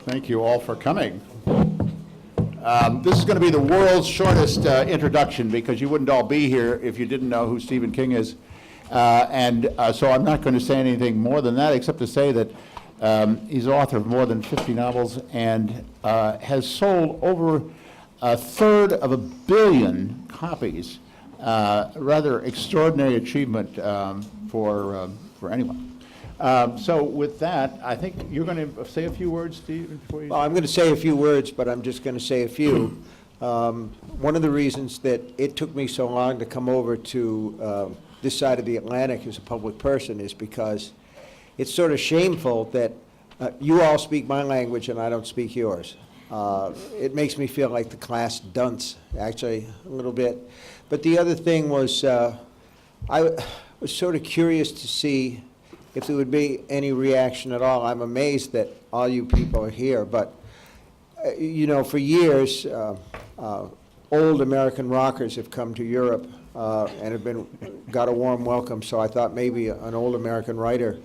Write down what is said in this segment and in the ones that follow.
Thank you all for coming. This is going to be the world's shortest introduction because you wouldn't all be here if you didn't know who Stephen King is. So I'm not going to say anything more than that except to say that he's the author of more than 50 novels and has sold over 1/3 billion copies. Rather extraordinary achievement for anyone. So with that, I think you're going to say a few words, Steve, before you... Well, I'm going to say a few words, but I'm just going to say a few. One of the reasons that it took me so long to come over to this side of the Atlantic as a public person is because it's sort of shameful that you all speak my language and I don't speak yours. It makes me feel like the class dunce, actually, a little bit. But the other thing was I was sort of curious to see if there would be any reaction at all. I'm amazed that all you people are here, but you know, for years, old American rockers have come to Europe and have got a warm welcome, so I thought maybe an old American writer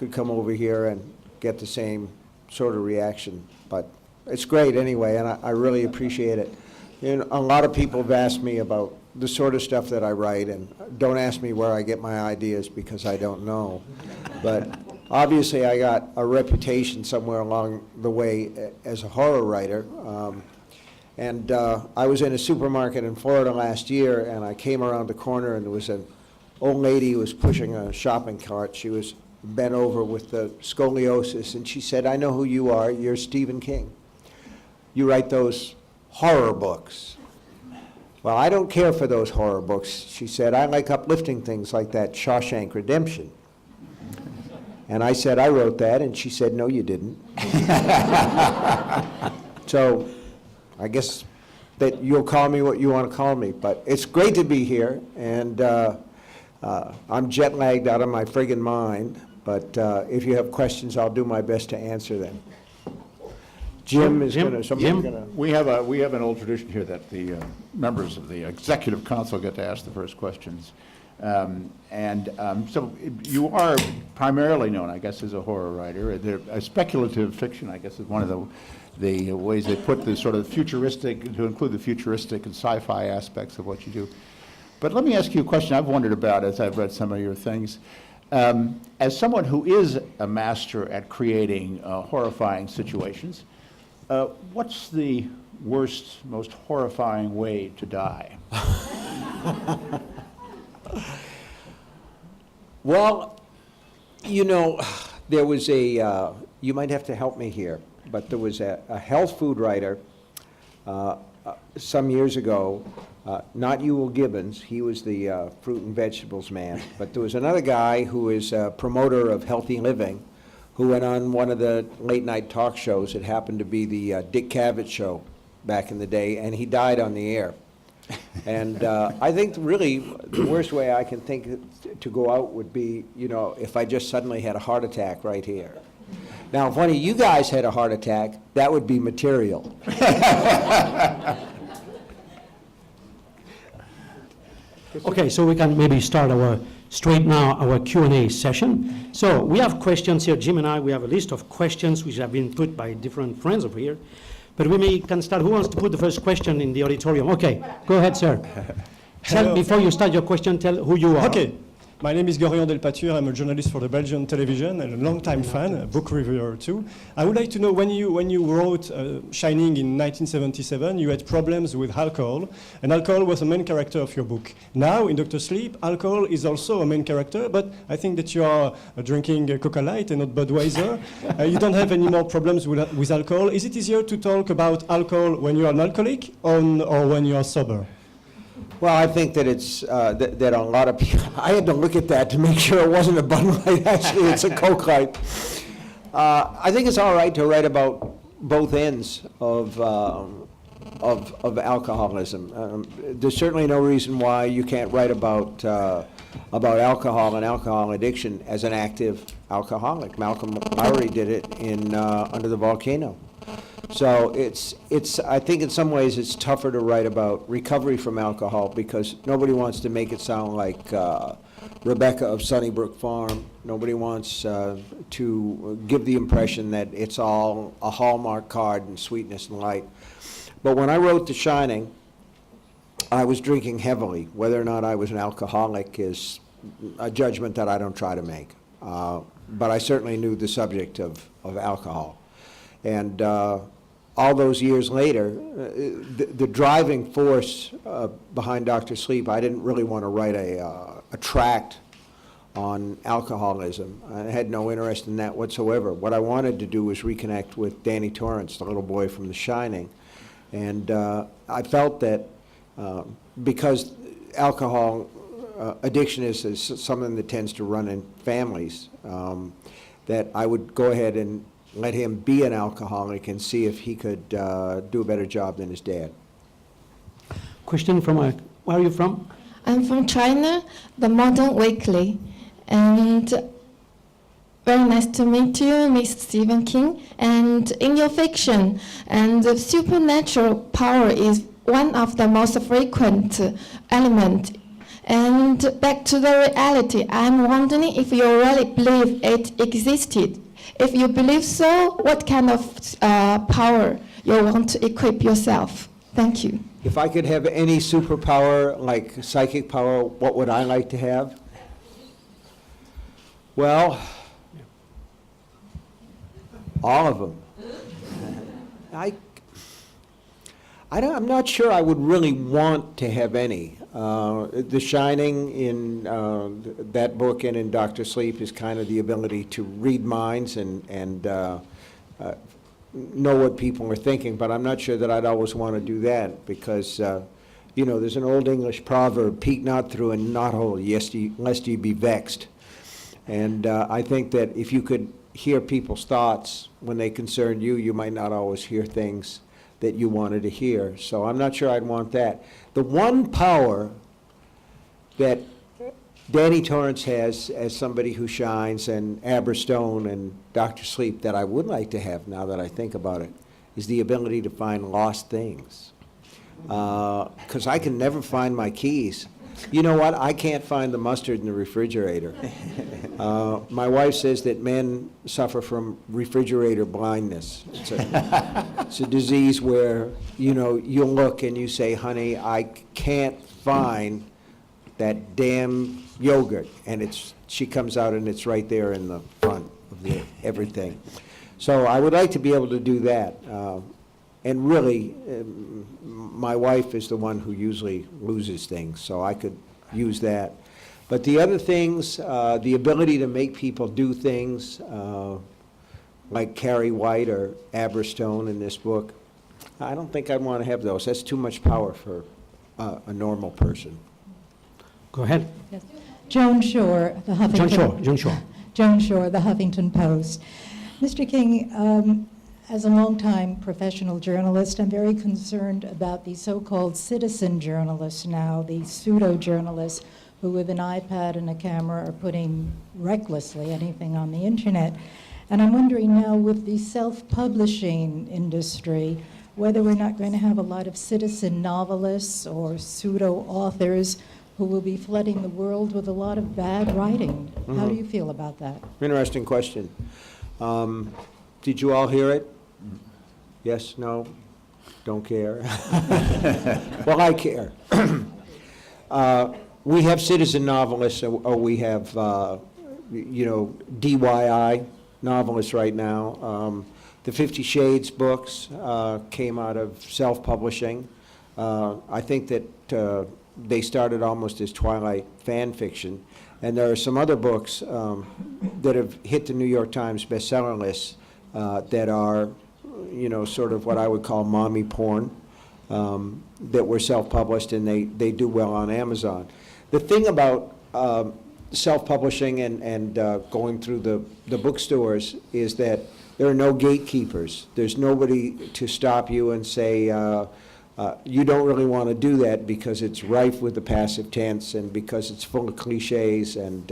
could come over here and get the same sort of reaction. But it's great anyway, and I really appreciate it. You know, a lot of people have asked me about the sort of stuff that I write, and don't ask me where I get my ideas because I don't know. But obviously I got a reputation somewhere along the way as a horror writer. I was in a supermarket in Florida last year, and I came around the corner, and there was an old lady who was pushing a shopping cart. She was bent over with the scoliosis, and she said, "I know who you are. You're Stephen King. You write those horror books." "Well, I don't care for those horror books," she said. "I like uplifting things like that Shawshank Redemption." And I said, "I wrote that," and she said, "No, you didn't." So I guess that you'll call me what you want to call me, but it's great to be here, and I'm jet lagged out of my friggin' mind, but if you have questions, I'll do my best to answer them. Jim is going to, we have an old tradition here that the members of the Executive Council get to ask the first questions. So you are primarily known, I guess, as a horror writer. A speculative fiction, I guess, is one of the ways they put the sort of futuristic, to include the futuristic and sci-fi aspects of what you do. But let me ask you a question I've wondered about as I've read some of your things. As someone who is a master at creating horrifying situations, what's the worst, most horrifying way to die? Well, you know, there was you might have to help me here, but there was a health food writer some years ago, not Ewell Gibbons, he was the fruit and vegetables man, but there was another guy who is a promoter of healthy living who went on one of the late night talk shows. It happened to be the Dick Cavett show back in the day, and he died on the air. And I think really the worst way I can think to go out would be, you know, if I just suddenly had a heart attack right here. Now, if one of you guys had a heart attack, that would be material. Okay, so we can maybe start our Q&A session. So we have questions here, Jim and I, we have a list of questions which have been put by different friends over here. But we can start. Who wants to put the first question in the auditorium? Okay, go ahead, sir. Before you start your question, tell who you are. Okay. My name is Gorion Delpature. I'm a journalist for the Belgian television and a long-time fan, a book reviewer too. I would like to know, when you wrote Shining in 1977, you had problems with alcohol, and alcohol was the main character of your book. Now, in Dr. Sleep, alcohol is also a main character, but I think that you are drinking Coca Light and not Budweiser. You don't have any more problems with alcohol. Is it easier to talk about alcohol when you are an alcoholic or when you are sober? Well, I think that it's that a lot of people. I had to look at that to make sure it wasn't a Bud Light. Actually, it's a Coke Light. I think it's all right to write about both ends of alcoholism. There's certainly no reason why you can't write about alcohol and alcohol addiction as an active alcoholic. Malcolm Lowry did it in Under the Volcano. So I think in some ways it's tougher to write about recovery from alcohol because nobody wants to make it sound like Rebecca of Sunnybrook Farm. Nobody wants to give the impression that it's all a Hallmark card and sweetness and light. But when I wrote The Shining, I was drinking heavily. Whether or not I was an alcoholic is a judgment that I don't try to make. But I certainly knew the subject of alcohol. And all those years later, the driving force behind Dr. Sleep, I didn't really want to write a tract on alcoholism. I had no interest in that whatsoever. What I wanted to do was reconnect with Danny Torrance, the little boy from The Shining. And I felt that because alcohol addiction is something that tends to run in families, that I would go ahead and let him be an alcoholic and see if he could do a better job than his dad. Question from, where are you from? I'm from China, the Modern Weekly. And very nice to meet you, Mr. Stephen King. And in your fiction, and the supernatural power is one of the most frequent elements. And back to the reality, I'm wondering if you really believe it existed. If you believe so, what kind of power you want to equip yourself? Thank you. If I could have any superpower, like psychic power, what would I like to have? Well, all of them. I'm not sure I would really want to have any. The Shining in that book and in Dr. Sleep is kind of the ability to read minds and know what people are thinking, but I'm not sure that I'd always want to do that because, there's an old English proverb, peek not through a knothole lest ye be vexed. And I think that if you could hear people's thoughts when they concern you, you might not always hear things that you wanted to hear. So I'm not sure I'd want that. The one power that Danny Torrance has as somebody who shines, and Abra Stone and Dr. Sleep, that I would like to have now that I think about it, is the ability to find lost things. Because I can never find my keys. You know what? I can't find the mustard in the refrigerator. My wife says that men suffer from refrigerator blindness. It's a disease where, you look and you say, honey, I can't find that damn yogurt. And she comes out and it's right there in the front of everything. So I would like to be able to do that. And really, my wife is the one who usually loses things, so I could use that. But the other things, the ability to make people do things, like Carrie White or Abra Stone in this book, I don't think I'd want to have those. That's too much power for a normal person. Go ahead. Yes. Joan Shore, the Huffington. Joan Shore. Joan Shore, the Huffington Post. Mr. King, as a longtime professional journalist, I'm very concerned about the so-called citizen journalists now, the pseudo-journalists who with an iPad and a camera are putting recklessly anything on the internet. And I'm wondering now with the self-publishing industry, whether we're not going to have a lot of citizen novelists or pseudo-authors who will be flooding the world with a lot of bad writing. Mm-hmm. How do you feel about that? Interesting question. Did you all hear it? Yes, no, don't care. Well, I care. We have citizen novelists, or we have, DIY novelists right now. The 50 Shades books came out of self-publishing. I think that they started almost as Twilight fan fiction. And there are some other books that have hit the New York Times bestseller list that are, sort of what I would call mommy porn, that were self-published, and they do well on Amazon. The thing about self-publishing and going through the bookstores is that there are no gatekeepers. There's nobody to stop you and say, you don't really want to do that because it's rife with the passive tense and because it's full of cliches and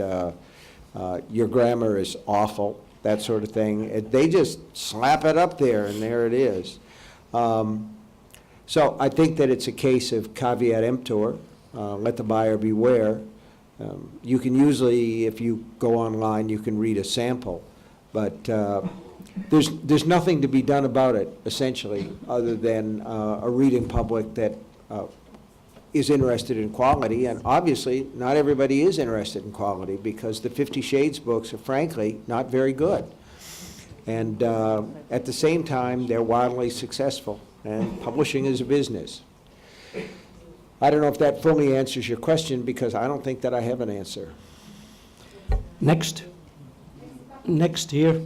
your grammar is awful, that sort of thing. They just slap it up there and there it is. So I think that it's a case of caveat emptor, let the buyer beware. You can usually, if you go online, you can read a sample, but there's nothing to be done about it, essentially, other than a reading public that is interested in quality, and obviously, not everybody is interested in quality, because the 50 Shades books are frankly not very good. And at the same time, they're wildly successful, and publishing is a business. I don't know if that fully answers your question, because I don't think that I have an answer. Next. Next here.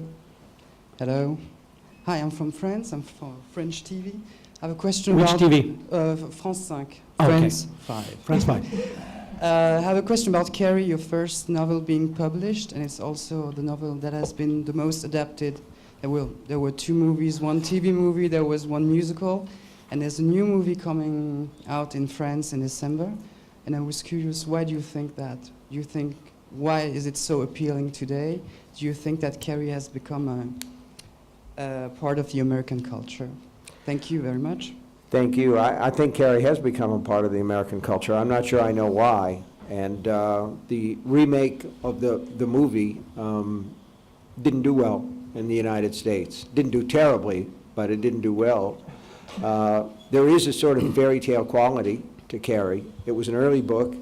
Hello. Hi, I'm from France. I'm from French TV. I have a question Which about... TV? France 5. Oh, okay. France 5. France 5. I have a question about Carrie, your first novel being published, and it's also the novel that has been the most adapted. There were 2 movies, 1 TV movie, there was 1 musical, and there's a new movie coming out in France in December. And I was curious, why do you think that? Why is it so appealing today? Do you think that Carrie has become a part of the American culture? Thank you very much. Thank you. I think Carrie has become a part of the American culture. I'm not sure I know why. And the remake of the movie didn't do well in the United States. Didn't do terribly, but it didn't do well. There is a sort of fairy tale quality to Carrie. It was an early book.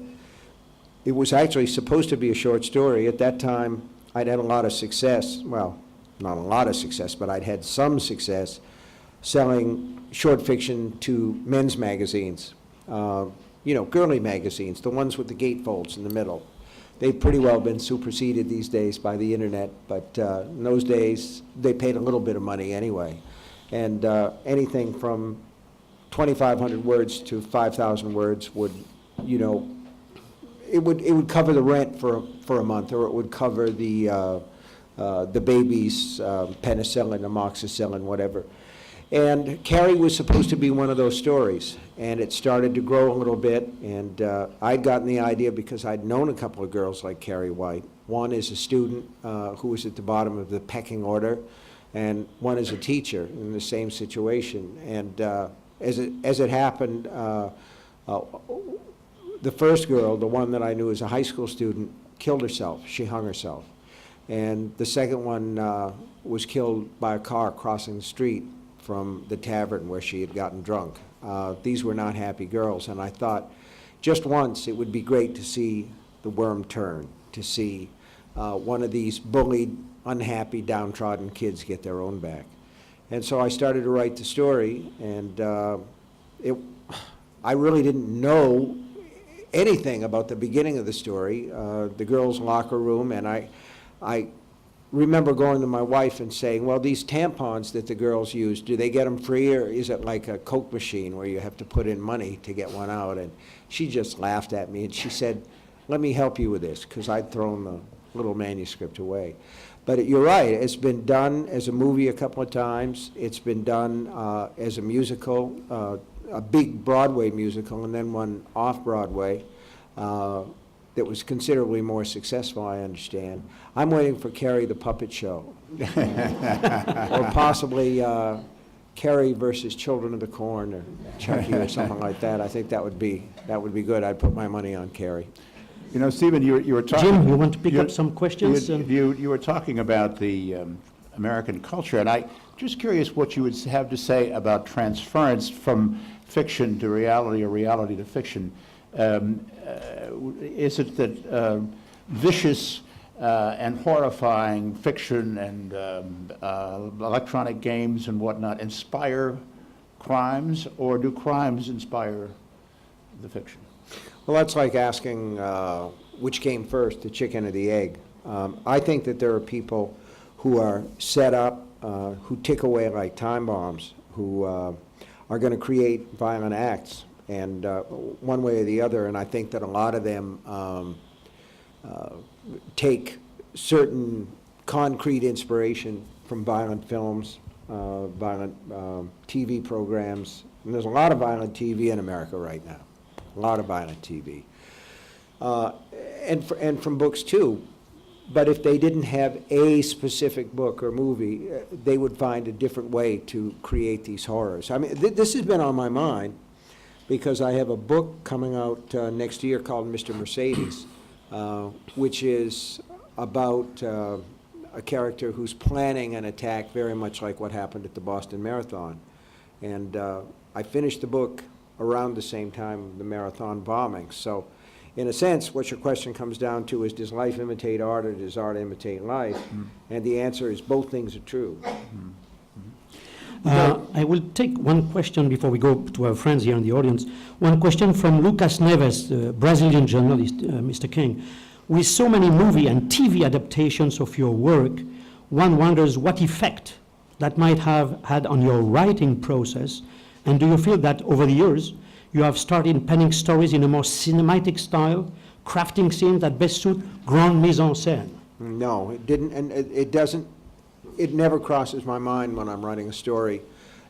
It was actually supposed to be a short story. At that time, I'd had a lot of success. Well, not a lot of success, but I'd had some success selling short fiction to men's magazines, girly magazines, the ones with the gatefolds in the middle. They've pretty well been superseded these days by the internet, but in those days, they paid a little bit of money anyway. And anything from 2,500 words to 5,000 words would, it would cover the rent for a month, or it would cover the baby's penicillin, amoxicillin, whatever. And Carrie was supposed to be one of those stories, and it started to grow a little bit, and I'd gotten the idea because I'd known a couple of girls like Carrie White. One is a student who was at the bottom of the pecking order, and one is a teacher in the same situation. And as it happened, the first girl, the one that I knew as a high school student, killed herself. She hung herself. And the second one was killed by a car crossing the street from the tavern where she had gotten drunk. These were not happy girls, and I thought just once it would be great to see the worm turn, to see one of these bullied, unhappy, downtrodden kids get their own back. And so I started to write the story, and I really didn't know anything about the beginning of the story, the girls' locker room, and I remember going to my wife and saying, well, these tampons that the girls use, do they get them free, or is it like a Coke machine where you have to put in money to get one out? And she just laughed at me, and she said, let me help you with this, because I'd thrown the little manuscript away. But you're right, it's been done as a movie a couple of times. It's been done as a musical, a big Broadway musical, and then one off-Broadway. That was considerably more successful, I understand. I'm waiting for Carrie the Puppet Show. Or possibly Carrie versus Children of the Corn, or Chucky, or something like that. I think that would be good. I'd put my money on Carrie. Stephen, you were talking... Jim, you want to pick up some questions? You were talking about the American culture, and I'm just curious what you would have to say about transference from fiction to reality, or reality to fiction. Is it that vicious and horrifying fiction and electronic games and whatnot inspire crimes, or do crimes inspire the fiction? Well, that's like asking which came first, the chicken or the egg. I think that there are people who are set up, who tick away like time bombs, who are going to create violent acts, and one way or the other. And I think that a lot of them take certain concrete inspiration from violent films, violent TV programs. And there's a lot of violent TV in America right now, a lot of violent TV. And from books too. But if they didn't have a specific book or movie, they would find a different way to create these horrors. I mean, this has been on my mind because I have a book coming out next year called Mr. Mercedes, which is about a character who's planning an attack very much like what happened at the Boston Marathon. And I finished the book around the same time of the marathon bombing. So in a sense, what your question comes down to is, does life imitate art or does art imitate life? And the answer is both things are true. I will take one question before we go to our friends here in the audience. One question from Lucas Neves, the Brazilian journalist, Mr. King. With so many movie and TV adaptations of your work, one wonders what effect that might have had on your writing process, and do you feel that over the years you have started penning stories in a more cinematic style, crafting scenes that best suit grande mise en scène? No, it didn't, and it doesn't, it never crosses my mind when I'm writing a story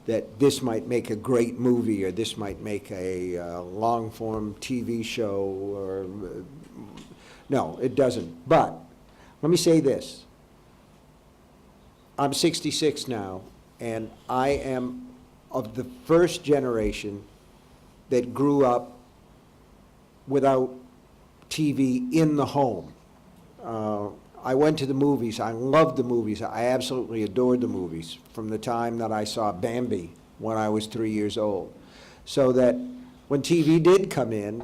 that this might make a great movie or this might make a long-form TV show or, no, it doesn't. But let me say this. I'm 66 now, and I am of the first generation that grew up without TV in the home. I went to the movies. I loved the movies. I absolutely adored the movies from the time that I saw Bambi when I was 3 years old. So that when TV did come in,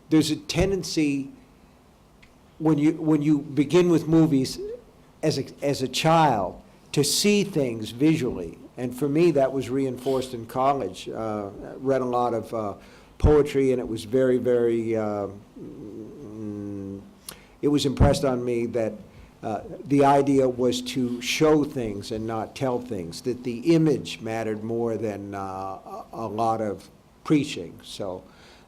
there's a tendency when you begin with movies as a child to see things visually. And for me, that was reinforced in college. Read a lot of poetry, and it was very, very, it was impressed on me that the idea was to show things and not tell things, that the image mattered more than a lot of preaching. So,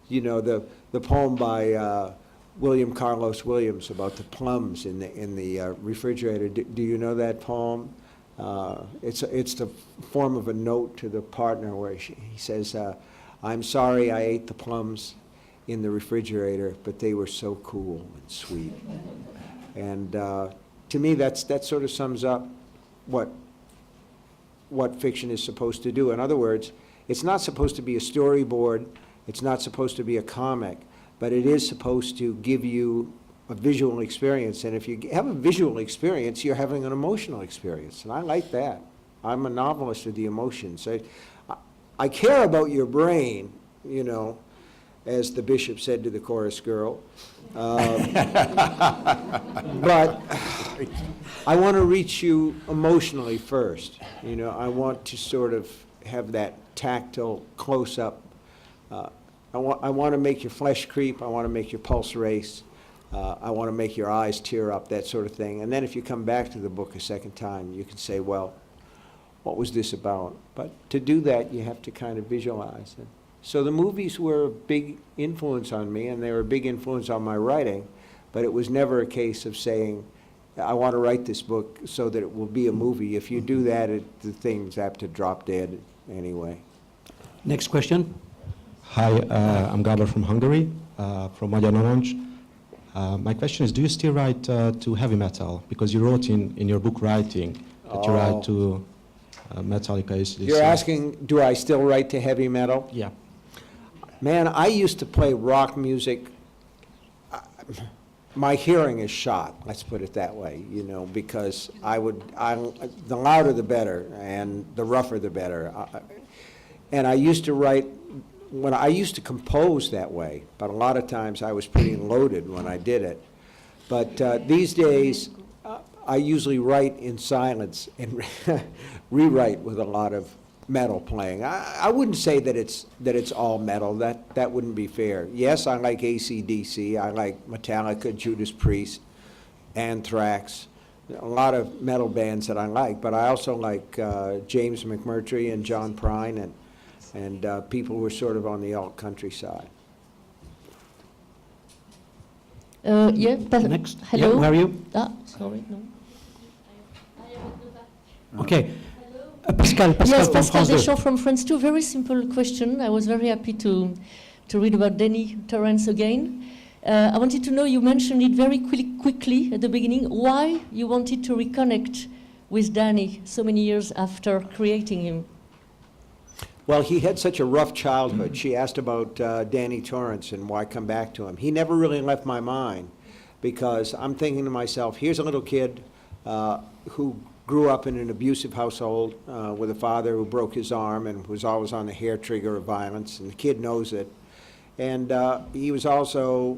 you know, the poem by William Carlos Williams about the plums in the refrigerator, do you know that poem? It's the form of a note to the partner where he says, I'm sorry I ate the plums in the refrigerator, but they were so cool and sweet. And to me, that sort of sums up what fiction is supposed to do. In other words, it's not supposed to be a storyboard, it's not supposed to be a comic, but it is supposed to give you a visual experience. And if you have a visual experience, you're having an emotional experience. And I like that. I'm a novelist of the emotions. I care about your brain, you know, as the bishop said to the chorus girl. But I want to reach you emotionally first. You know, I want to sort of have that tactile close-up. I want to make your flesh creep. I want to make your pulse race. I want to make your eyes tear up, that sort of thing. And then if you come back to the book a second time, you can say, well, what was this about? But to do that, you have to kind of visualize it. So the movies were a big influence on me, and they were a big influence on my writing, but it was never a case of saying, I want to write this book so that it will be a movie. If you do that, the thing's apt to drop dead anyway. Next question. Hi, I'm Gábor from Hungary, from Magyar Narancs. My question is, do you still write to heavy metal? Because you wrote in your book Writing that you write to Metallica, AC/DC. You're asking, do I still write to heavy metal? Yeah. Man, I used to play rock music. My hearing is shot, let's put it that way, you know, because the louder the better, and the rougher the better. And I used to write, when I used to compose that way, but a lot of times I was pretty loaded when I did it. But these days, I usually write in silence and rewrite with a lot of metal playing. I wouldn't say that it's all metal. That wouldn't be fair. Yes, I like AC/DC. I like Metallica, Judas Priest, Anthrax, a lot of metal bands that I like. But I also like James McMurtry and John Prine and people who are sort of on the alt country side. Next. Hello. Yeah, where are you? Sorry, no. Okay. Pascal Yes, from Pascal France 2. Deschamps from France 2. Very simple question. I was very happy to read about Danny Torrance again. I wanted to know, you mentioned it very quickly at the beginning, why you wanted to reconnect with Danny so many years after creating him. Well, he had such a rough childhood. She asked about Danny Torrance and why come back to him. He never really left my mind. because I'm thinking to myself, here's a little kid who grew up in an abusive household with a father who broke his arm and was always on the hair trigger of violence, and the kid knows it. And he was also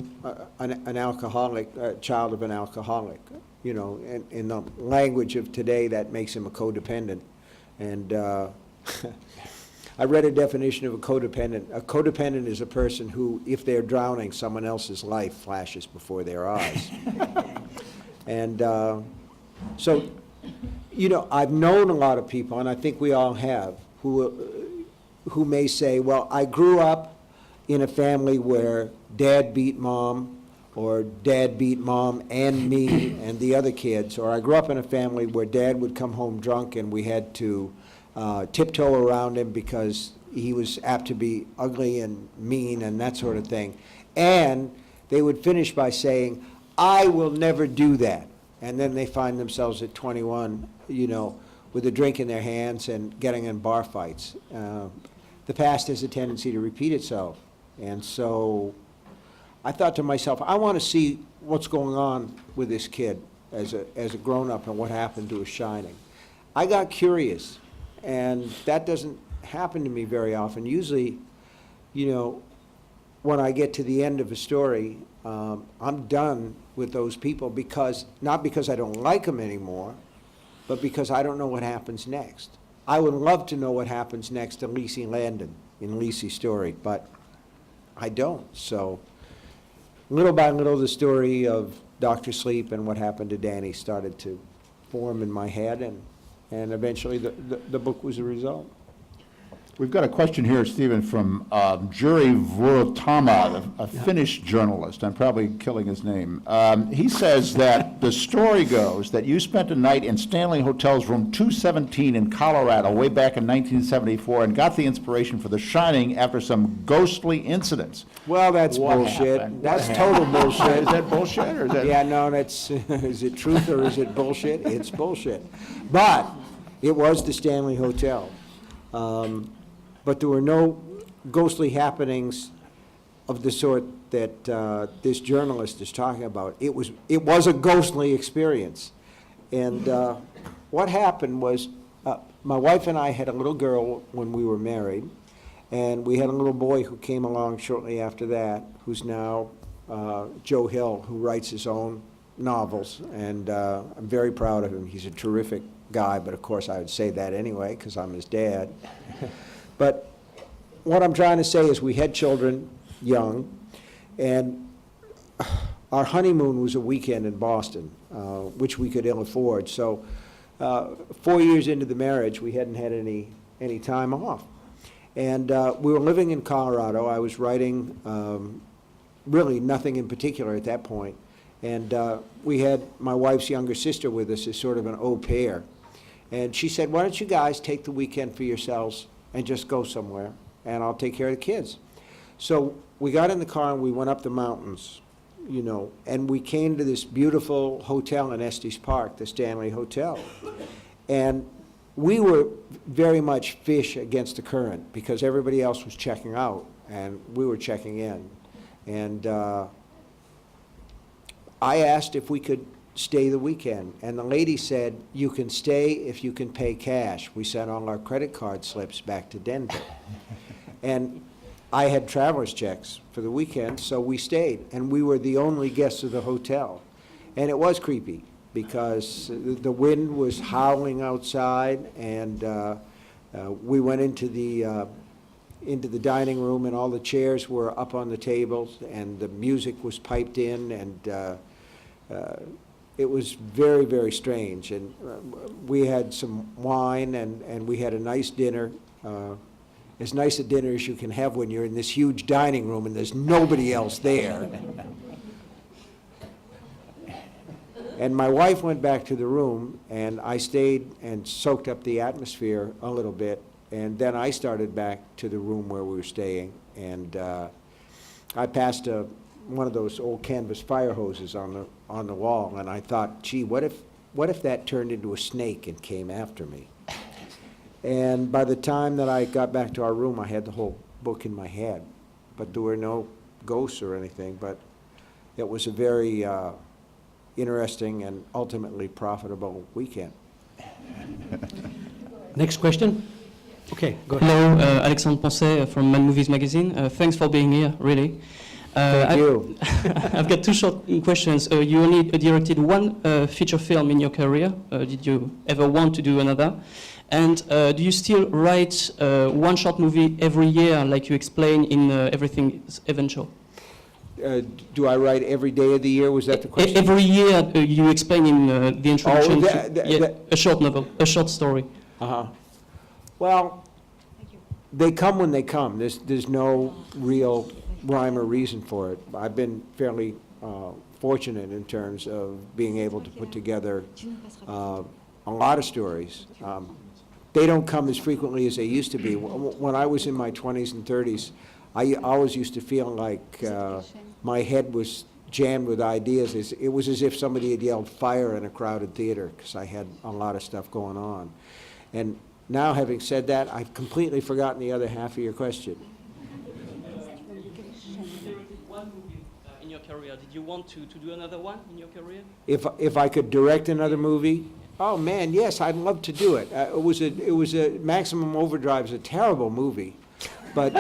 an alcoholic, a child of an alcoholic. You know, in the language of today, that makes him a codependent. And I read a definition of a codependent. A codependent is a person who, if they're drowning, someone else's life flashes before their eyes. And so, you know, I've known a lot of people, and I think we all have, who may say, well, I grew up in a family where dad beat mom, or dad beat mom and me and the other kids, or I grew up in a family where dad would come home drunk and we had to tiptoe around him because he was apt to be ugly and mean and that sort of thing. And they would finish by saying, I will never do that. And then they find themselves at 21, you know, with a drink in their hands and getting in bar fights. The past has a tendency to repeat itself. And so I thought to myself, I want to see what's going on with this kid as a grown-up and what happened to his shining. I got curious, and that doesn't happen to me very often. Usually, you know, when I get to the end of a story, I'm done with those people because, not because I don't like them anymore, but because I don't know what happens next. I would love to know what happens next to Lacey Landon in Lacey's story, but I don't. So little by little, the story of Dr. Sleep and what happened to Danny started to form in my head, and eventually the book was a result. We've got a question here, Stephen, from Juri Vuortama, a Finnish journalist. I'm probably killing his name. He says that the story goes that you spent a night in Stanley Hotel's room 217 in Colorado way back in 1974 and got the inspiration for The Shining after some ghostly incidents. Well, that's What bullshit. happened? That's What total happened? bullshit. Is that bullshit, or is that? Yeah, no, that's, is it truth or is it bullshit? It's bullshit. But it was the Stanley Hotel. But there were no ghostly happenings of the sort that this journalist is talking about. It was a ghostly experience. And what happened was, my wife and I had a little girl when we were married, and we had a little boy who came along shortly after that, who's now Joe Hill, who writes his own novels, and I'm very proud of him. He's a terrific guy, but of course I would say that anyway, because I'm his dad. But what I'm trying to say is we had children young, and our honeymoon was a weekend in Boston, which we could ill afford. So 4 years into the marriage, we hadn't had any time off. And we were living in Colorado. I was writing really nothing in particular at that point. And we had my wife's younger sister with us as sort of an au pair. And she said, why don't you guys take the weekend for yourselves and just go somewhere, and I'll take care of the kids. So we got in the car and we went up the mountains, you know, and we came to this beautiful hotel in Estes Park, the Stanley Hotel. And we were very much fish against the current because everybody else was checking out and we were checking in. And I asked if we could stay the weekend, and the lady said, you can stay if you can pay cash. We sent all our credit card slips back to Denver. And I had traveler's checks for the weekend, so we stayed, and we were the only guests of the hotel. And it was creepy because the wind was howling outside, and we went into the dining room, and all the chairs were up on the tables, and the music was piped in, and it was very, very strange. And we had some wine, and we had a nice dinner, as nice a dinner as you can have when you're in this huge dining room and there's nobody else there. And my wife went back to the room, and I stayed and soaked up the atmosphere a little bit, and then I started back to the room where we were staying, and I passed one of those old canvas fire hoses on the wall, and I thought, gee, what if that turned into a snake and came after me? And by the time that I got back to our room, I had the whole book in my head, but there were no ghosts or anything. But it was a very interesting and ultimately profitable weekend. Next question? Okay, go ahead. Hello, Alexandre Poncet from Mad Movies Magazine. Thanks for being here, really. Thank you. I've got two short questions. You only directed one feature film in your career. Did you ever want to do another? And do you still write one short movie every year, like you explain in Everything's Eventual? Do I write every day of the year? Was that the question? Every year, you explain in the introduction that- a short novel, a short story. Uh-huh. Well, they come when they come. There's no real rhyme or reason for it. I've been fairly fortunate in terms of being able to put together a lot of stories. They don't come as frequently as they used to be. When I was in my 20s and 30s, I always used to feel like my head was jammed with ideas. It was as if somebody had yelled fire in a crowded theater because I had a lot of stuff going on. And now, having said that, I've completely forgotten the other half of your question. One movie in your career. Did you want to do another one in your career? If I could direct another movie, oh man, yes, I'd love to do it. It was a Maximum Overdrive is a terrible movie, but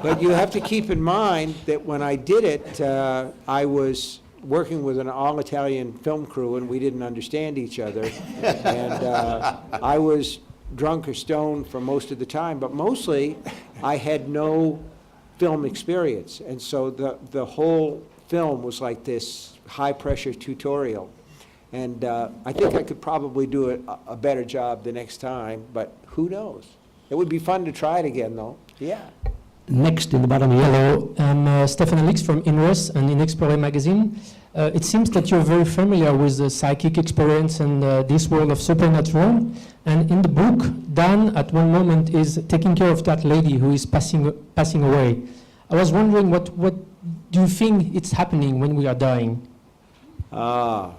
but you have to keep in mind that when I did it, I was working with an all-Italian film crew, and we didn't understand each other, and I was drunk or stoned for most of the time, but mostly I had no film experience, and so the whole film was like this high-pressure tutorial. And I think I could probably do a better job the next time, but who knows? It would be fun to try it again, though. Yeah. Next in the bottom here. Hello, I'm Stefan Alix from INRES and in Explorer magazine. It seems that you're very familiar with the psychic experience and this world of supernatural. And in the book, Dan, at one moment, is taking care of that lady who is passing away. I was wondering, what do you think it's happening when we are dying? Well,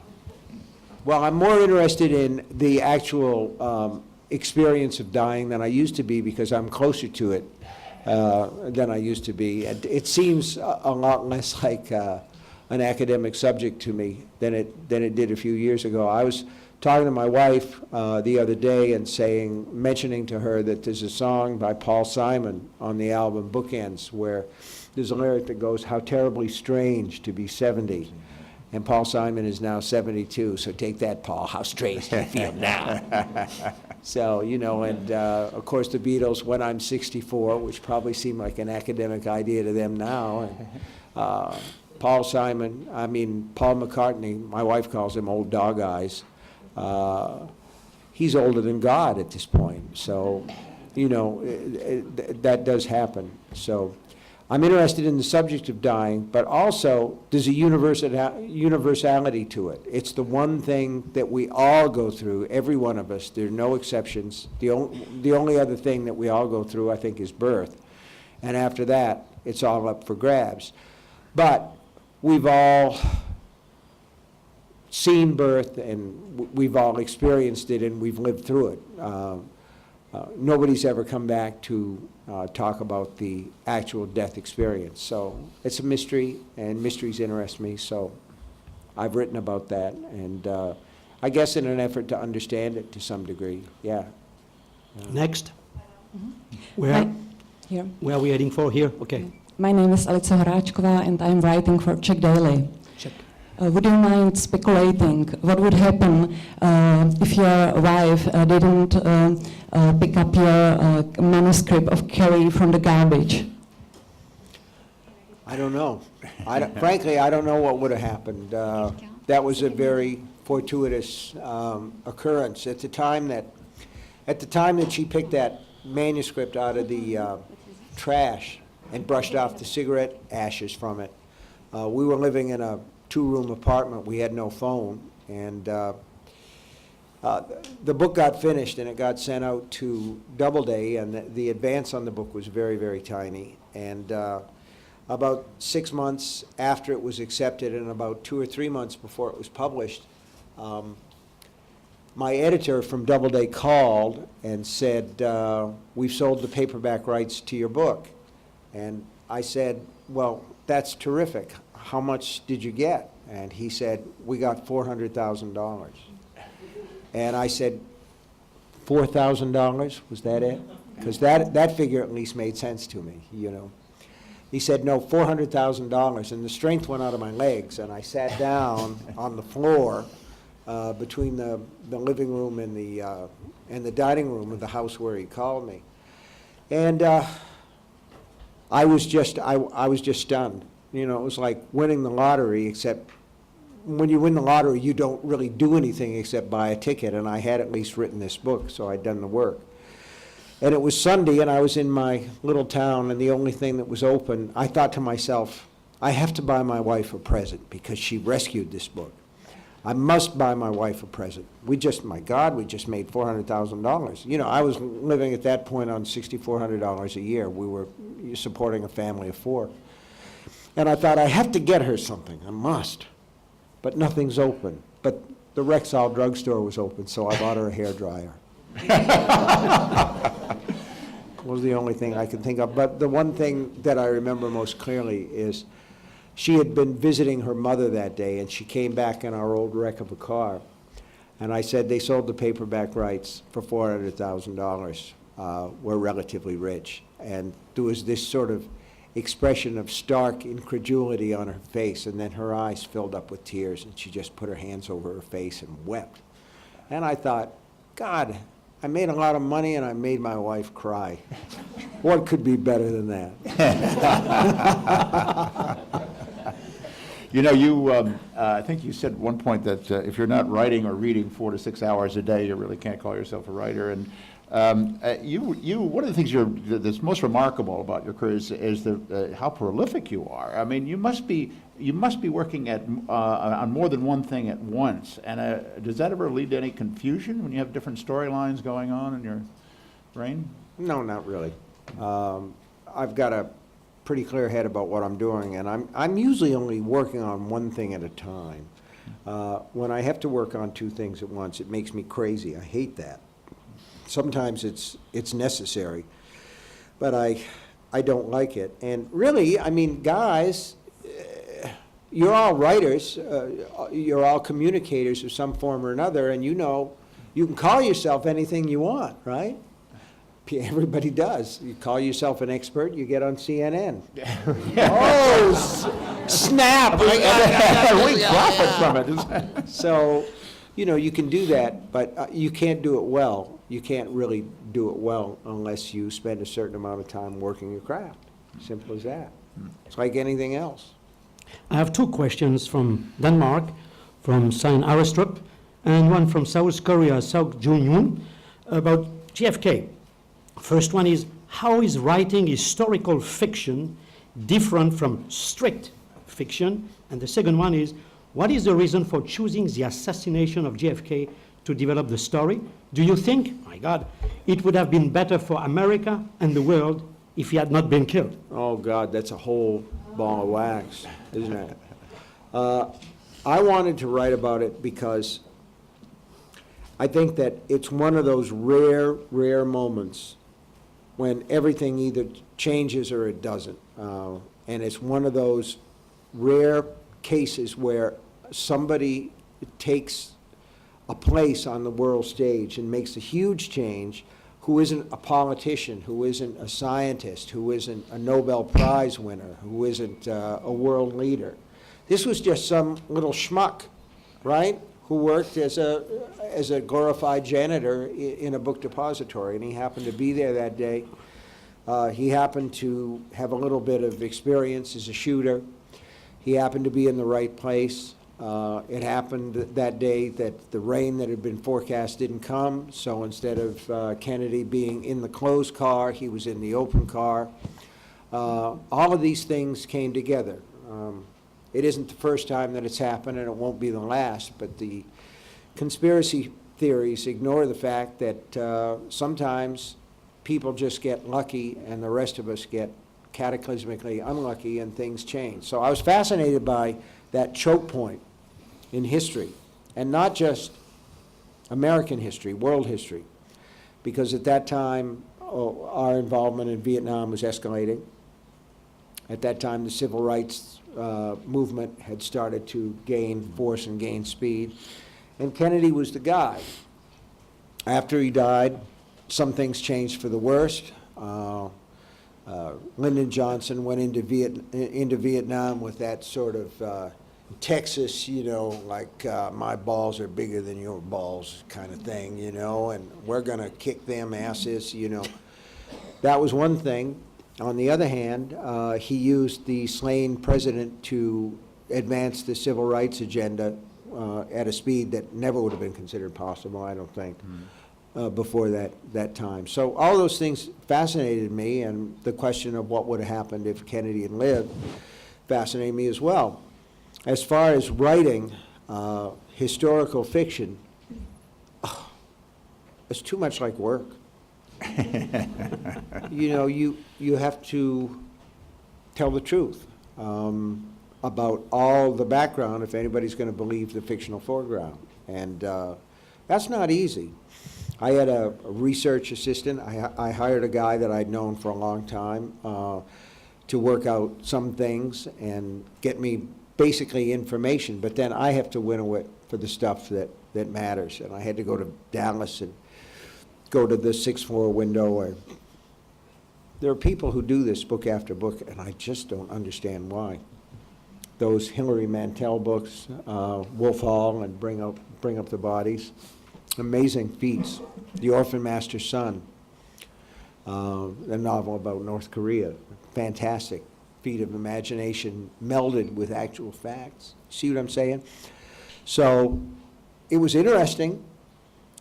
I'm more interested in the actual experience of dying than I used to be because I'm closer to it than I used to be. It seems a lot less like an academic subject to me than it did a few years ago. I was talking to my wife the other day and mentioning to her that there's a song by Paul Simon on the album Bookends where there's a lyric that goes, "How terribly strange to be 70. And Paul Simon is now 72, so take that, Paul. How strange do you feel now? So, you know, and of course the Beatles, When I'm 64, which probably seemed like an academic idea to them now. And, Paul McCartney, my wife calls him Old Dog Eyes. He's older than God at this point. So, you know, that does happen. So I'm interested in the subject of dying, but also there's a universality to it. It's the one thing that we all go through, every one of us. There are no exceptions. The only other thing that we all go through, I think, is birth. And after that, it's all up for grabs. But we've all seen birth, and we've all experienced it, and we've lived through it. Nobody's ever come back to talk about the actual death experience. So it's a mystery, and mysteries interest me, so I've written about that, and I guess in an effort to understand it to some degree, yeah. Next. Hi. Here. Where are we heading for? Here? Okay. My name is Alice Horáčková and I'm writing for Czech Daily. Check. Would you mind speculating what would happen if your wife didn't pick up your manuscript of Carrie from the garbage? I don't know. Frankly, I don't know what would have happened. That was a very fortuitous occurrence. At the time that she picked that manuscript out of the trash and brushed off the cigarette ashes from it, we were living in a two-room apartment. We had no phone, and the book got finished and it got sent out to Doubleday, and the advance on the book was very, very tiny. And about 6 months after it was accepted and about 2 or 3 months before it was published, my editor from Doubleday called and said, "We've sold the paperback rights to your book." And I said, "Well, that's terrific. How much did you get?" And he said, we got $400,000. And I said, $4,000, was that it? Because that figure at least made sense to me, you know. He said, no, $400,000, and the strength went out of my legs, and I sat down on the floor between the living room and the dining room of the house where he called me. And I was just stunned. You know, it was like winning the lottery, except when you win the lottery, you don't really do anything except buy a ticket, and I had at least written this book, so I'd done the work. And it was Sunday, and I was in my little town, and the only thing that was open, I thought to myself, I have to buy my wife a present because she rescued this book. I must buy my wife a present. My God, we just made $400,000. You know, I was living at that point on $6,400 a year. We were supporting a family of 4. And I thought, I have to get her something. I must. But nothing's open. But the Rexall drugstore was open, so I bought her a hairdryer. Was the only thing I could think of. But the one thing that I remember most clearly is she had been visiting her mother that day, and she came back in our old wreck of a car. And I said, they sold the paperback rights for $400,000. We're relatively rich. And there was this sort of expression of stark incredulity on her face, and then her eyes filled up with tears, and she just put her hands over her face and wept. And I thought, God, I made a lot of money and I made my wife cry. What could be better than that? You know, I think you said at one point that if you're not writing or reading 4 to 6 hours a day, you really can't call yourself a writer. And one of the things that's most remarkable about your career is how prolific you are. I mean, you must be working on more than one thing at once. And does that ever lead to any confusion when you have different storylines going on in your brain? No, not really. I've got a pretty clear head about what I'm doing, and I'm usually only working on one thing at a time. When I have to work on 2 things at once, it makes me crazy. I hate that. Sometimes it's necessary, but I don't like it. And really, I mean, guys, you're all writers, you're all communicators of some form or another, and you know, you can call yourself anything you want, right? Everybody does. You call yourself an expert, you get on CNN. Oh, snap! We profit from it. So, you know, you can do that, but you can't do it well. You can't really do it well unless you spend a certain amount of time working your craft. Simple as that. It's like anything else. I have 2 questions from Denmark, from Svein Arestrup, and one from South Korea, Seok Jun-yoon, about JFK. First one is, how is writing historical fiction different from strict fiction? And the second one is, what is the reason for choosing the assassination of JFK to develop the story? Do you think, my God, it would have been better for America and the world if he had not been killed? Oh, God, that's a whole ball of wax, isn't it? I wanted to write about it because I think that it's one of those rare moments when everything either changes or it doesn't. And it's one of those rare cases where somebody takes a place on the world stage and makes a huge change, who isn't a politician, who isn't a scientist, who isn't a Nobel Prize winner, who isn't a world leader. This was just some little schmuck, right, who worked as a glorified janitor in a book depository, and he happened to be there that day. He happened to have a little bit of experience as a shooter. He happened to be in the right place. It happened that day that the rain that had been forecast didn't come, so instead of Kennedy being in the closed car, he was in the open car. All of these things came together. It isn't the first time that it's happened, and it won't be the last, but the conspiracy theories ignore the fact that sometimes people just get lucky and the rest of us get cataclysmically unlucky and things change. So I was fascinated by that choke point in history, and not just American history, world history, because at that time our involvement in Vietnam was escalating. At that time, the civil rights movement had started to gain force and gain speed, and Kennedy was the guy. After he died, some things changed for the worst. Lyndon Johnson went into Vietnam with that sort of Texas, you know, like my balls are bigger than your balls kind of thing, you know, and we're going to kick them asses, you know. That was one thing. On the other hand, he used the slain president to advance the civil rights agenda at a speed that never would have been considered possible, I don't think, before that time. So all those things fascinated me, and the question of what would have happened if Kennedy had lived fascinated me as well. As far as writing historical fiction, it's too much like work. You know, you have to tell the truth about all the background if anybody's going to believe the fictional foreground. And that's not easy. I had a research assistant. I hired a guy that I'd known for a long time to work out some things and get me basically information, but then I have to winnow it for the stuff that matters. And I had to go to Dallas and go to the sixth floor window. There are people who do this book after book, and I just don't understand why. Those Hilary Mantel books, Wolf Hall and Bring Up the Bodies, amazing feats. The Orphan Master's Son, a novel about North Korea, fantastic feat of imagination melded with actual facts. See what I'm saying? So it was interesting,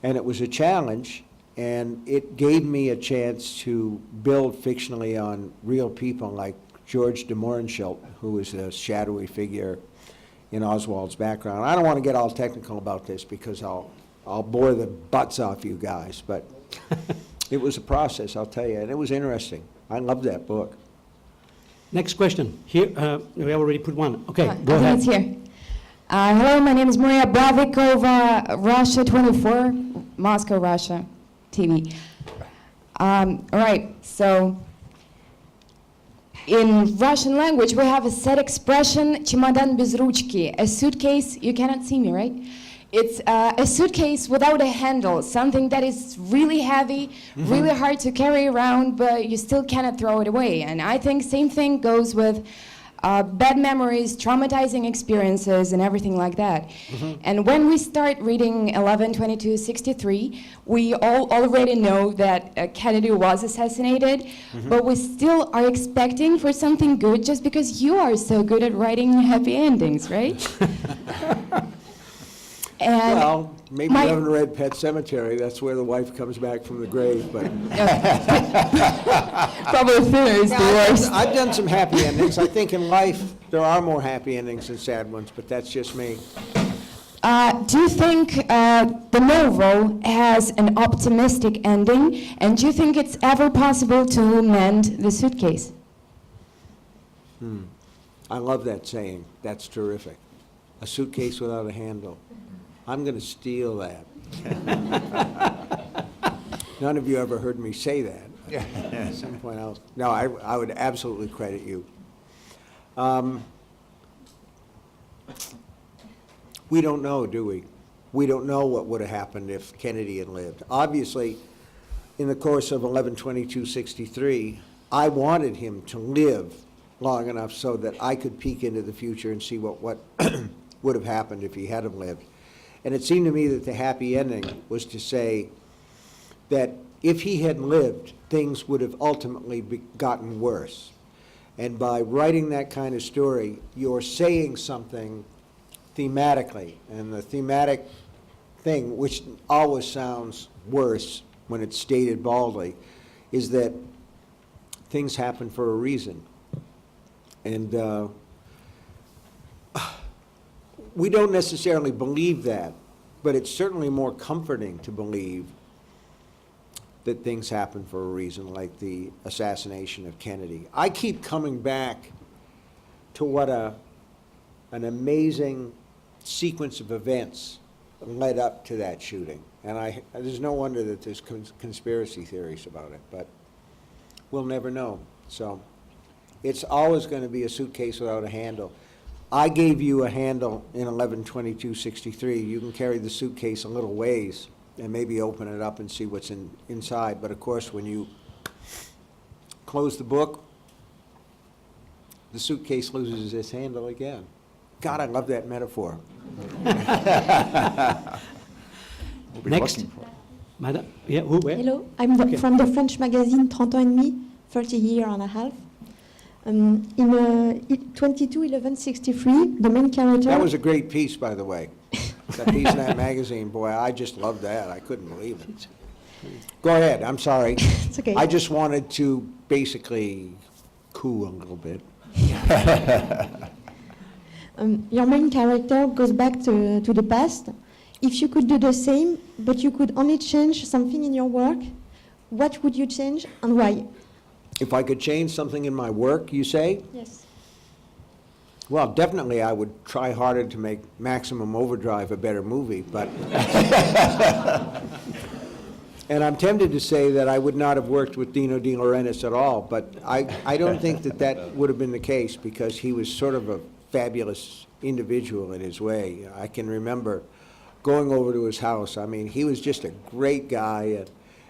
and it was a challenge, and it gave me a chance to build fictionally on real people like George de Mohrenschildt, who is a shadowy figure in Oswald's background. I don't want to get all technical about this because I'll bore the butts off you guys, but it was a process, I'll tell you, and it was interesting. I loved that book. Next question. Here, we already put one. Okay, go I ahead. think it's here. Hello, my name is Maria Bravikova, Russia 24, Moscow, Russia, TV. All right, so in Russian language, we have a set expression, чемодан без ручки, a suitcase, you cannot see me, right? It's a suitcase without a handle, something that is really heavy, really hard to carry around, but you still cannot throw it away. And I think same thing goes with bad memories, traumatizing experiences, and everything like that. And when we start reading 11/22/63, we all already know that Kennedy was assassinated, but we still are expecting for something good just because you are so good at writing happy endings, right? And Well, maybe you haven't read Pet Sematary. That's where the wife comes back from the grave, but. probably thinner is the worst. I've done some happy endings. I think in life, there are more happy endings than sad ones, but that's just me. Do you think the novel has an optimistic ending, and do you think it's ever possible to mend the suitcase? I love that saying. That's terrific. A suitcase without a handle. I'm going to steal that. None of you ever heard me say that. At some point else. No, I would absolutely credit you. We don't know, do we? We don't know what would have happened if Kennedy had lived. Obviously, in the course of 11/22/63, I wanted him to live long enough so that I could peek into the future and see what would have happened if he had have lived. And it seemed to me that the happy ending was to say that if he had lived, things would have ultimately gotten worse. And by writing that kind of story, you're saying something thematically. And the thematic thing, which always sounds worse when it's stated baldly, is that things happen for a reason. And we don't necessarily believe that, but it's certainly more comforting to believe that things happen for a reason, like the assassination of Kennedy. I keep coming back to what an amazing sequence of events led up to that shooting. And there's no wonder that there's conspiracy theories about it, but we'll never know. So It's always going to be a suitcase without a handle. I gave you a handle in 11/22/63. You can carry the suitcase a little ways and maybe open it up and see what's inside. But of course, when you close the book, the suitcase loses its handle again. God, I love that metaphor. We'll be Next. looking for it. Madam, yeah, who, where? Hello, I'm from the French magazine 30 ans et demi, 30 year and a half. In 22/11/63, the main character. That was a great piece, by the way. That piece in that magazine, boy, I just loved that. I couldn't believe it. Go ahead, I'm sorry. It's okay. I just wanted to basically coo a little bit. Your main character goes back to the past. If you could do the same, but you could only change something in your work, what would you change and why? If I could change something in my work, you say? Yes. Well, definitely I would try harder to make Maximum Overdrive a better movie, but... And I'm tempted to say that I would not have worked with Dino De Laurentiis at all, but I don't think that that would have been the case because he was sort of a fabulous individual in his way. I can remember going over to his house. I mean, he was just a great guy.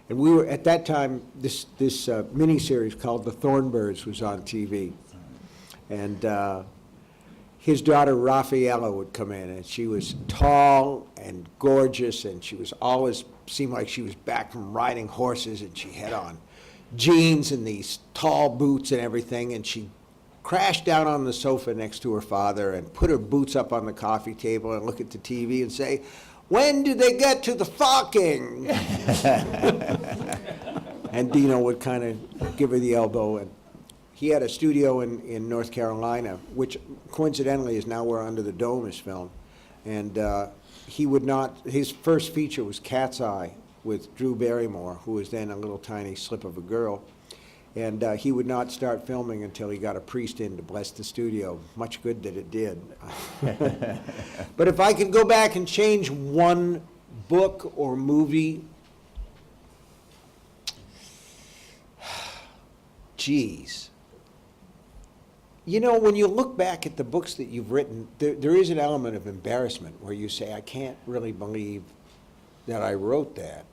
And we were, at that time, this miniseries called The Thornbirds was on TV. And his daughter, Raffaella, would come in, and she was tall and gorgeous, and she was always, seemed like she was back from riding horses, and she had on jeans and these tall boots and everything, and she crashed down on the sofa next to her father and put her boots up on the coffee table and look at the TV and say, "When do they get to the fucking?" And Dino would kind of give her the elbow. And he had a studio in North Carolina, which coincidentally is now where Under the Dome is filmed. And he would not, his first feature was Cat's Eye with Drew Barrymore, who was then a little tiny slip of a girl. And he would not start filming until he got a priest in to bless the studio. Much good that it did. But if I could go back and change one book or movie, geez. You know, when you look back at the books that you've written, there is an element of embarrassment where you say, I can't really believe that I wrote that.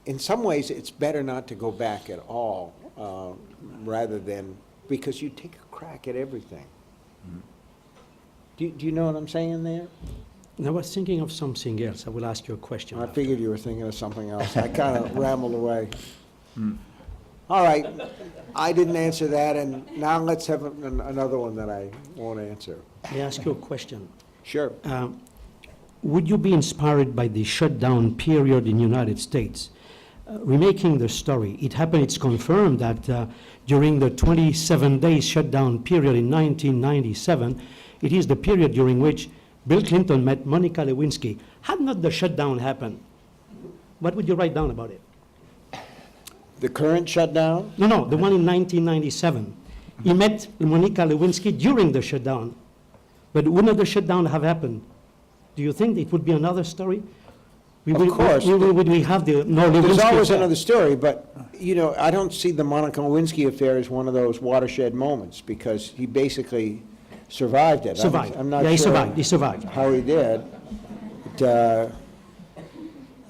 In some ways, it's better not to go back at all, rather than, because you take a crack at everything. Do you know what I'm saying there? I was thinking of something else. I will ask you a question. I figured you were thinking of something else. I kind of rambled away. All right, I didn't answer that, and now let's have another one that I won't answer. May I ask you a question? Sure. Would you be inspired by the shutdown period in the United States? Remaking the story, it happened, it's confirmed that during the 27-day shutdown period in 1997, it is the period during which Bill Clinton met Monica Lewinsky. Had not the shutdown happened, what would you write down about it? The current shutdown? No, the one in 1997. He met Monica Lewinsky during the shutdown. But wouldn't the shutdown have happened? Do you think it would be another story? Of course. Would we have the Lewinsky There's always affair? another story, but, you know, I don't see the Monica Lewinsky affair as one of those watershed moments, because he basically survived it. Survived. I'm not Yeah, he sure survived. He survived. how he did. But,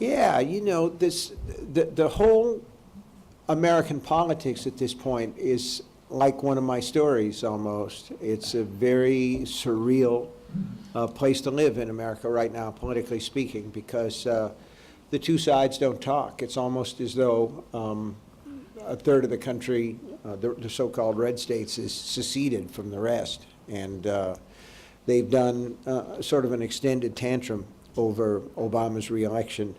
yeah, you know, the whole American politics at this point is like one of my stories almost. It's a very surreal place to live in America right now, politically speaking, because the two sides don't talk. It's almost as though a third of the country, the so-called red states, is seceded from the rest. And they've done sort of an extended tantrum over Obama's reelection,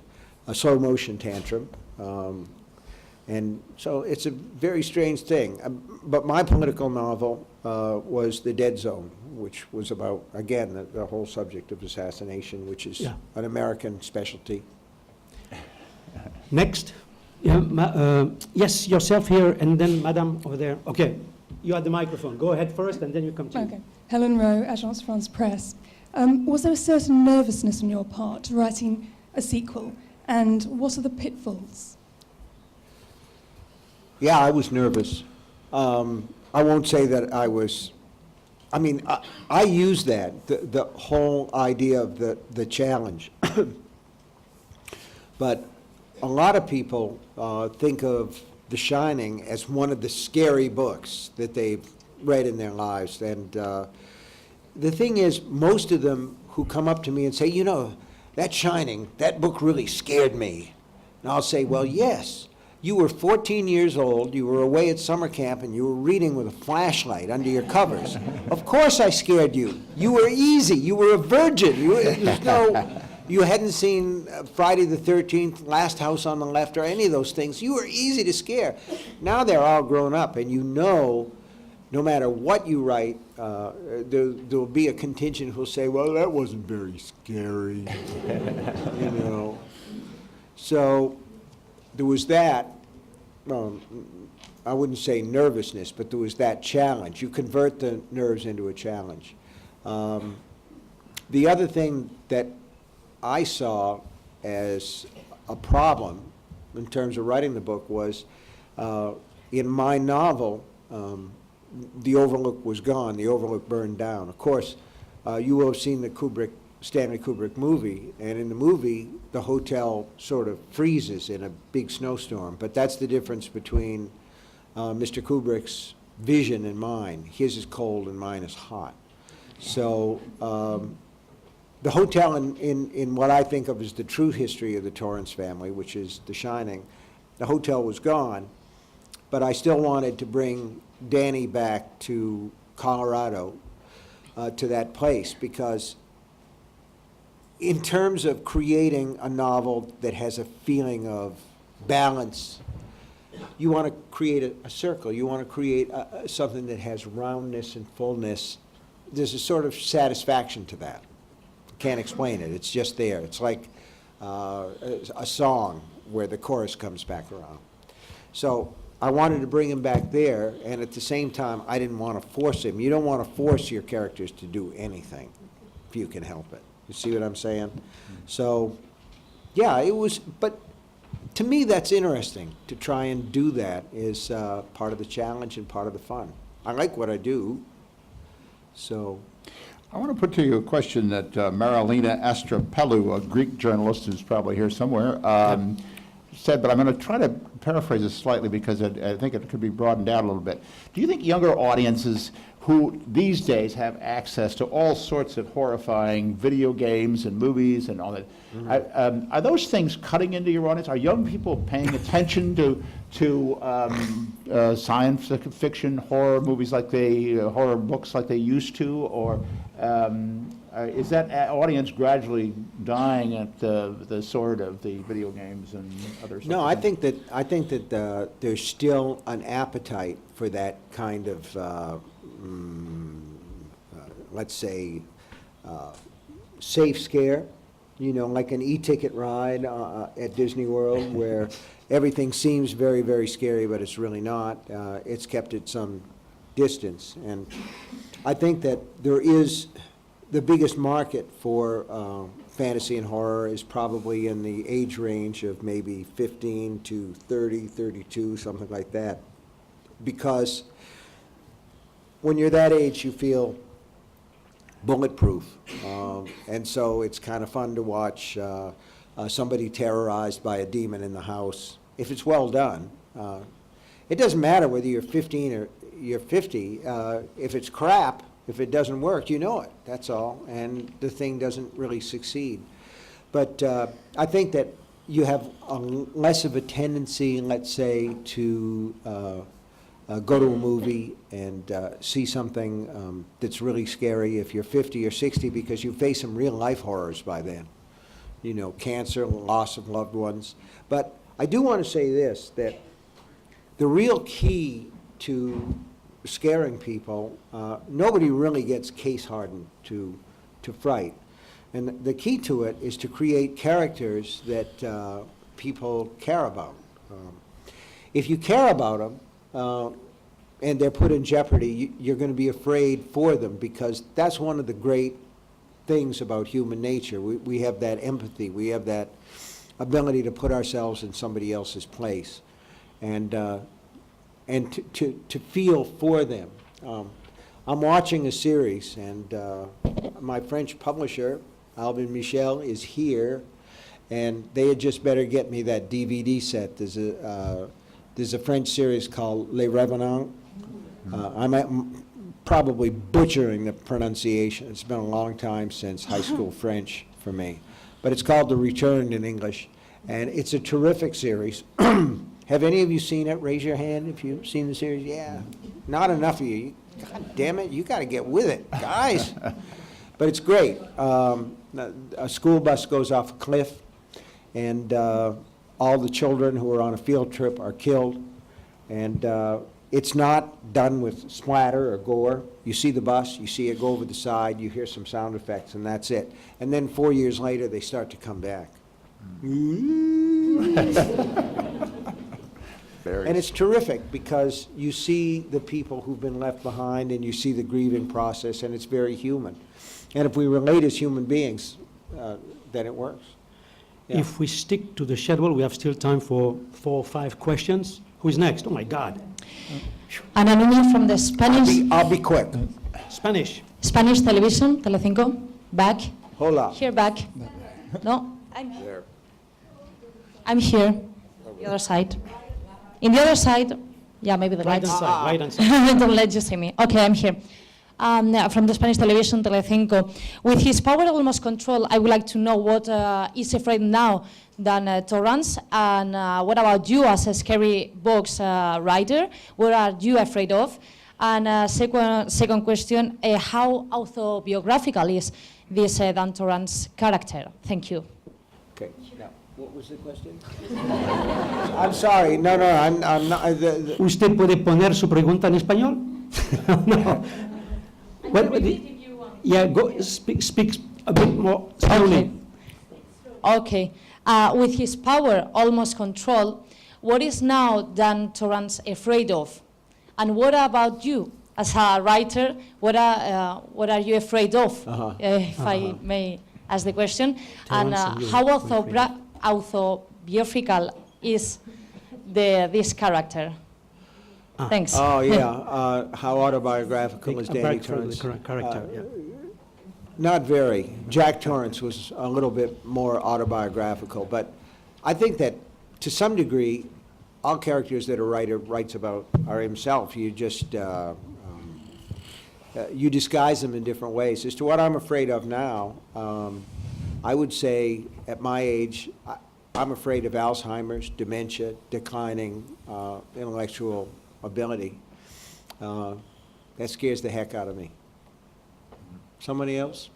a slow motion tantrum. And so it's a very strange thing. But my political novel was The Dead Zone, which was about, again, the whole subject of assassination, which is an American specialty. Next. Yeah, yes, yourself here, and then Madame over there. Okay, you had the microphone. Go ahead first, and then you continue. Okay. Helen Rowe, Agence France Presse. Was there a certain nervousness on your part writing a sequel, and what are the pitfalls? Yeah, I was nervous. I won't say that I was, I mean, I use that, the whole idea of the challenge. But a lot of people think of The Shining as one of the scary books that they've read in their lives. And the thing is, most of them who come up to me and say, you know, that Shining, that book really scared me. And I'll say, well, yes. You were 14 years old, you were away at summer camp, and you were reading with a flashlight under your covers. Of course I scared you. You were easy. You were a virgin. You hadn't seen Friday the 13th, Last House on the Left, or any of those things. You were easy to scare. Now they're all grown up, and you know, no matter what you write, there'll be a contingent who'll say, well, that wasn't very scary, you know. So there was that, I wouldn't say nervousness, but there was that challenge. You convert the nerves into a challenge. The other thing that I saw as a problem in terms of writing the book was, in my novel, the Overlook was gone, the Overlook burned down. Of course, you will have seen the Stanley Kubrick movie, and in the movie, the hotel sort of freezes in a big snowstorm, but that's the difference between Mr. Kubrick's vision and mine. His is cold and mine is hot. So the hotel in what I think of as the true history of the Torrance family, which is The Shining, the hotel was gone, but I still wanted to bring Danny back to Colorado, to that place, because in terms of creating a novel that has a feeling of balance, you want to create a circle. You want to create something that has roundness and fullness. There's a sort of satisfaction to that. Can't explain it. It's just there. It's like a song where the chorus comes back around. So I wanted to bring him back there, and at the same time, I didn't want to force him. You don't want to force your characters to do anything if you can help it. You see what I'm saying? So, yeah, it was, but to me, that's interesting. To try and do that is part of the challenge and part of the fun. I like what I do, so. I want to put to you a question that Marilina Astrapelu, a Greek journalist who's probably here somewhere, said, but I'm going to try to paraphrase this slightly because I think it could be broadened out a little bit. Do you think younger audiences who these days have access to all sorts of horrifying video games and movies and all that, are those things cutting into your audience? Are young people paying attention to science fiction, horror movies like horror books like they used to, or is that audience gradually dying at the sword of the video games and other sorts No, of I things? think that there's still an appetite for that kind of, let's say, safe scare, you know, like an e-ticket ride at Disney World where everything seems very, very scary, but it's really not. It's kept at some distance. And I think that there is the biggest market for fantasy and horror is probably in the age range of maybe 15 to 30, 32, something like that. Because when you're that age, you feel bulletproof. And so it's kind of fun to watch somebody terrorized by a demon in the house. If it's well done, it doesn't matter whether you're 15 or you're 50. If it's crap, if it doesn't work, you know it, that's all, and the thing doesn't really succeed. But I think that you have less of a tendency, let's say, to go to a movie and see something that's really scary if you're 50 or 60, because you face some real life horrors by then. You know, cancer, loss of loved ones. But I do want to say this, that the real key to scaring people, nobody really gets case hardened to fright. And the key to it is to create characters that people care about. If you care about them and they're put in jeopardy, you're going to be afraid for them, because that's one of the great things about human nature. We have that empathy. We have that ability to put ourselves in somebody else's place. And and to feel for them. I'm watching a series, and my French publisher, Albin Michel, is here, and they had just better get me that DVD set. There's a French series called Les Revenants. I'm probably butchering the pronunciation. It's been a long time since high school French for me. But it's called The Return in English, and it's a terrific series. Have any of you seen it? Raise your hand if you've seen the series. Yeah. Not enough of you. God damn it, you got to get with it, guys. But it's great. A school bus goes off a cliff, and all the children who are on a field trip are killed. And it's not done with splatter or gore. You see the bus, you see it go over the side, you hear some sound effects, and that's it. And then 4 years later, they start to come back. And it's terrific because you see the people who've been left behind, and you see the grieving process, and it's very human. And if we relate as human beings, then it works. Yeah. If we stick to the schedule, we have still time for 4 or 5 questions. Who's next? Oh my God. Ana Núñez from the Spanish. I'll be quick. Spanish. Spanish television, Telecinco. Back. Hola. Here, back. No, I'm here. There. I'm here. The other side. In the other side, yeah, maybe the Right lights. hand side, right hand side. Don't let you see me. Okay, I'm here. From the Spanish television, Telecinco. With his power almost control, I would like to know what is afraid now than Torrance, and what about you as a scary books writer? What are you afraid of? And second question, how autobiographical is this Dan Torrance character? Thank you. Okay. Now, what was the question? I'm sorry. No, I'm not. ¿Usted puede poner su pregunta en español? No. Yeah, go, speak a bit more slowly. Okay. With his power almost control, what is now Dan Torrance afraid of? And what about you as a writer? What are you afraid of? If I may ask the question. And how autobiographical is this character? Thanks. Oh, yeah. How autobiographical is Danny Torrance? Character, yeah. Not very. Jack Torrance was a little bit more autobiographical, but I think that to some degree, all characters that a writer writes about are himself. You just, you disguise them in different ways. As to what I'm afraid of now, I would say at my age, I'm afraid of Alzheimer's, dementia, declining intellectual ability. That scares the heck out of me. Somebody else?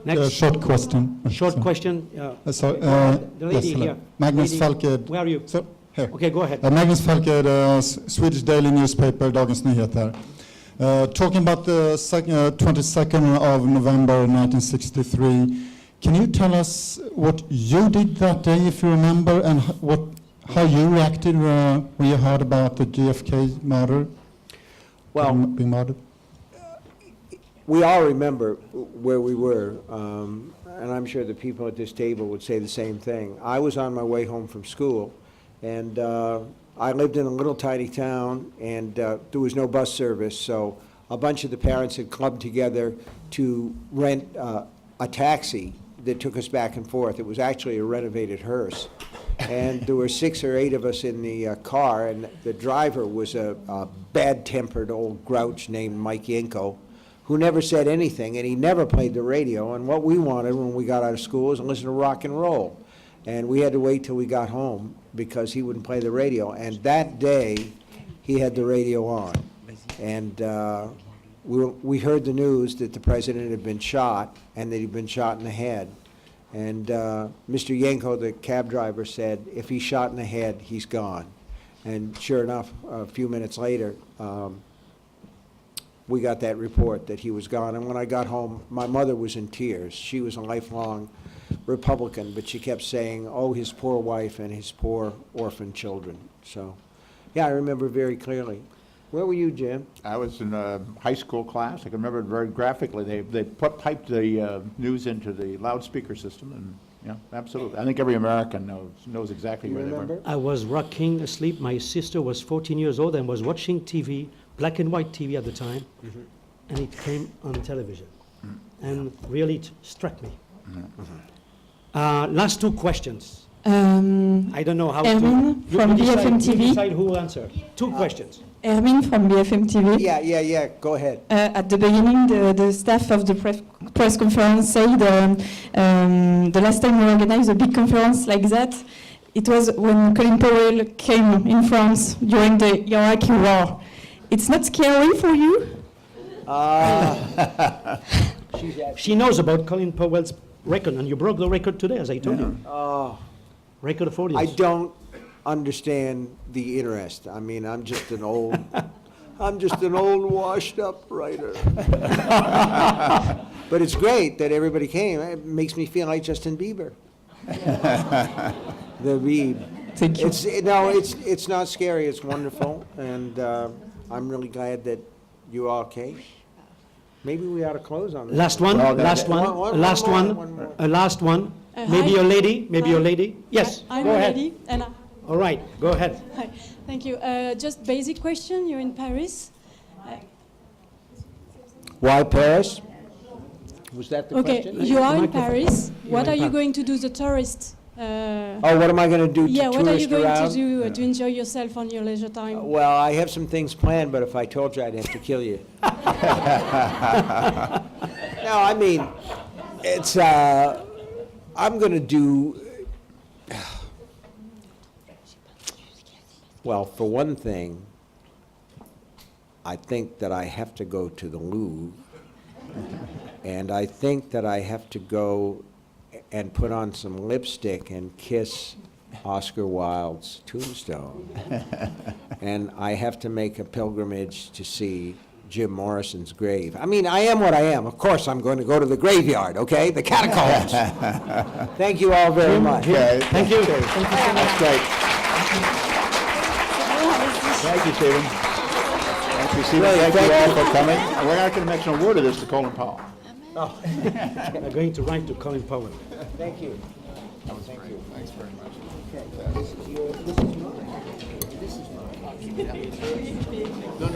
Next. Short question. Short question. The lady here. Magnus Lady. Falked. Where are you? So, here. Okay, go ahead. Magnus Falked, Swedish daily newspaper, Dagens Nyheter. Talking about the 22nd of November 1963, can you tell us what you did that day, if you remember, and how you reacted when you heard about the JFK murder? Well, being murdered? we all remember where we were, and I'm sure the people at this table would say the same thing. I was on my way home from school, and I lived in a little tiny town, and there was no bus service, so a bunch of the parents had clubbed together to rent a taxi that took us back and forth. It was actually a renovated hearse. And there were 6 or 8 of us in the car, and the driver was a bad-tempered old grouch named Mike Yenko, who never said anything, and he never played the radio. And what we wanted when we got out of school was to listen to rock and roll. And we had to wait till we got home because he wouldn't play the radio. And that day, he had the radio on. And we heard the news that the president had been shot, and that he'd been shot in the head. And Mr. Yenko, the cab driver, said, if he's shot in the head, he's gone. And sure enough, a few minutes later, we got that report that he was gone. And when I got home, my mother was in tears. She was a lifelong Republican, but she kept saying, oh, his poor wife and his poor orphan children. So, yeah, I remember very clearly. Where were you, Jim? I was in a high school class. I can remember it very graphically. They piped the news into the loudspeaker system, and Yeah, absolutely. I think every American knows exactly where they were. Remember? I was rocking asleep. My sister was 14 years old and was watching TV, black and white TV at the time, and it came on television. And really it struck me. Last two questions. I don't know how Erwin to... from BFM TV. You decide who will answer. Two questions. Erwin from BFM TV. Yeah, go ahead. At the beginning, the staff of the press conference said the last time we organized a big conference like that, it was when Colin Powell came in France during the Iraqi war. It's not scary for you? She knows about Colin Powell's record, and you broke the record today, as I told you. Record of audience. I don't understand the interest. I mean, I'm just an old washed up writer. But it's great that everybody came. It makes me feel like Justin Bieber. The Beeb. Thank you. It's not scary. It's wonderful, and I'm really glad that you all came. Maybe we ought to close on this. Last one, last one, last one, last one. Maybe hi. a lady, maybe a lady. Yes, I'm go a ahead. lady, and All right, go ahead. hi, thank you. Just basic question. You're in Paris. Why Paris? Was that the Okay, question? you are in Microphone. Paris. What in are you Paris. going to do, the tourist? Oh, what am I going to do to Yeah, what are you tourist going around? to do to enjoy yourself on your leisure time? Well, I have some things planned, but if I told you, I'd have to kill you. No, I mean, it's, I'm going to do, well, for one thing, I think that I have to go to the Louvre, and I think that I have to go and put on some lipstick and kiss Oscar Wilde's tombstone. And I have to make a pilgrimage to see Jim Morrison's grave. I mean, I am what I am. Of course, I'm going to go to the graveyard, okay? The catacombs. Thank you all very much. Okay. Thank you. That's great. Thank you, Stephen. Thank you, Stephen. Really, Thank you thank all for coming. And we're not going to mention a word of this to Colin Powell. I'm going to write to Colin Powell. Thank you. Thank you. Thanks very much. This is mine. This is mine. No.